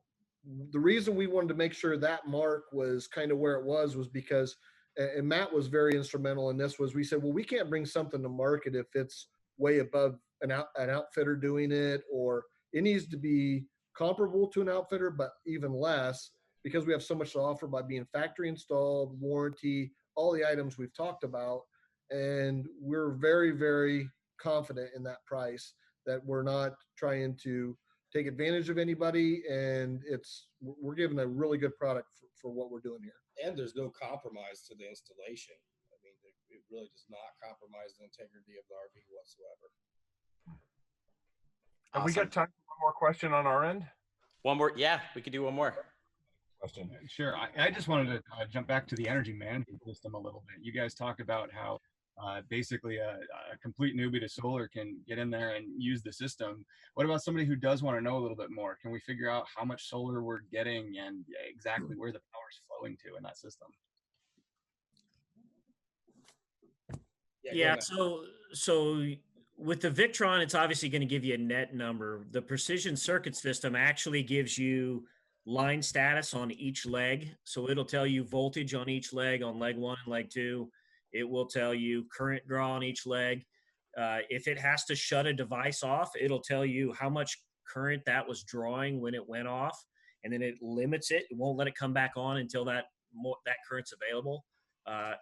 the reason we wanted to make sure that mark was kind of where it was because, and Matt was very instrumental in this, was we said, well, we can't bring something to market if it's way above an outfitter doing it, or it needs to be comparable to an outfitter, but even less, because we have so much to offer by being factory installed, warranty, all the items we've talked about. And we're very, very confident in that price, that we're not trying to take advantage of anybody, and we're giving a really good product for what we're doing here. And there's no compromise to the installation. I mean, it really does not compromise the integrity of the RV whatsoever. Have we got time for one more question on our end? One more. Yeah, we could do one more question. Sure. I just wanted to jump back to the energy management system a little bit. You guys talked about how basically a complete newbie to solar can get in there and use the system. What about somebody who does want to know a little bit more? Can we figure out how much solar we're getting and exactly where the power is flowing to in that system? Yeah, so with the Victron, it's obviously going to give you a net number. The precision circuit system actually gives you line status on each leg. So it'll tell you voltage on each leg, on leg 1 and leg 2. It will tell you current draw on each leg. If it has to shut a device off, it'll tell you how much current that was drawing when it went off, and then it limits it. It won't let it come back on until that current's available.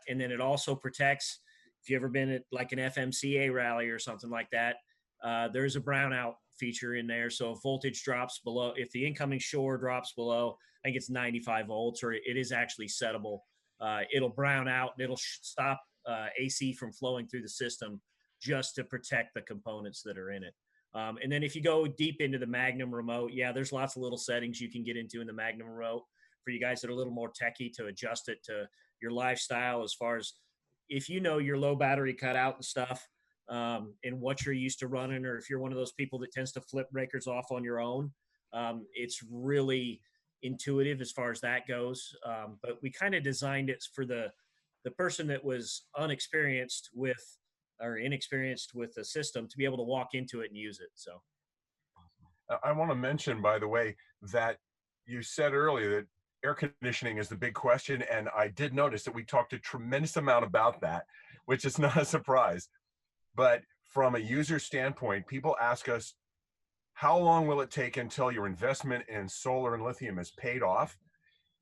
And then it also protects, if you've ever been at like an FMCA rally or something like that, there's a brownout feature in there. So if voltage drops below, if the incoming shore drops below, I think it's 95 volts, or it is actually settable, it'll brown out and it'll stop AC from flowing through the system just to protect the components that are in it. And then if you go deep into the Magnum remote, yeah, there's lots of little settings you can get into in the Magnum remote for you guys that are a little more techie to adjust it to your lifestyle, as far as if you know your low battery cutout and stuff, and what you're used to running, or if you're one of those people that tends to flip breakers off on your own, it's really intuitive as far as that goes. But we kind of designed it for the person that was inexperienced with the system to be able to walk into it and use it. So I want to mention, by the way, that you said earlier that air conditioning is the big question, and I did notice that we talked a tremendous amount about that, which is not a surprise. But from a user standpoint, people ask us, how long will it take until your investment in solar and lithium is paid off?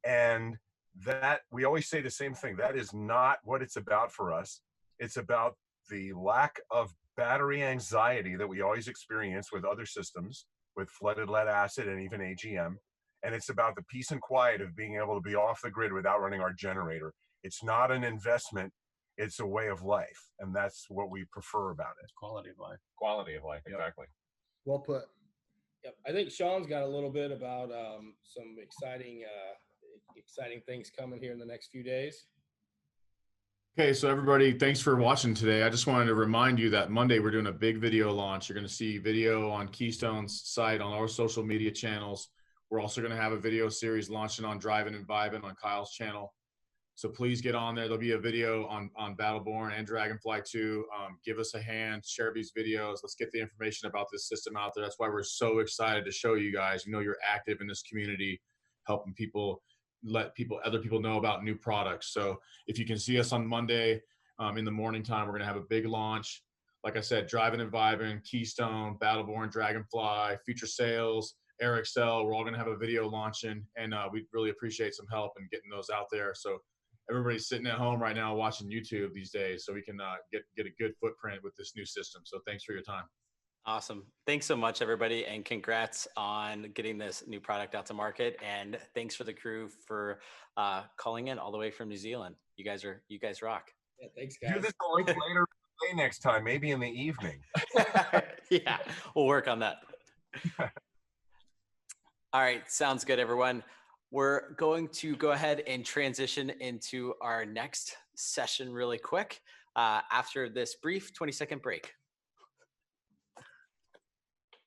And that, we always say the same thing. That is not what it's about for us. It's about the lack of battery anxiety that we always experience with other systems, with flooded lead acid and even AGM. And it's about the peace and quiet of being able to be off the grid without running our generator. It's not an investment, it's a way of life. And that's what we prefer about it. Quality of life. Quality of life, exactly. Well put. Yep. I think Sean's got a little bit about some exciting things coming here in the next few days. Okay, so everybody, thanks for watching today. I just wanted to remind you that Monday we're doing a big video launch. You're going to see video on Keystone's site, on our social media channels. We're also going to have a video series launching on Driving and Vibing on Kyle's channel. So please get on there. There'll be a video on Battleborn and Dragonfly 2. Give us a hand, share these videos. Let's get the information about this system out there. That's why we're so excited to show you guys. You know, you're active in this community, helping people, other people know about new products. So if you can see us on Monday in the morning time, we're going to have a big launch. Like I said, Driving and Vibing, Keystone, Battleborn, Dragonfly, Future Sales, Air Excel, we're all going to have a video launching, and we really appreciate some help in getting those out there. So everybody's sitting at home right now watching YouTube these days, so we can get a good footprint with this new system. So thanks for your time. Awesome. Thanks so much, everybody, and congrats on getting this new product out to market. And thanks for the crew for calling in all the way from New Zealand. You guys rock. Yeah, thanks, Do guys. this a little later in the day next time, maybe in the evening. Yeah, we'll work on that. All right, sounds good, everyone. We're going to go ahead and transition into our next session really quick after this brief 20-second break.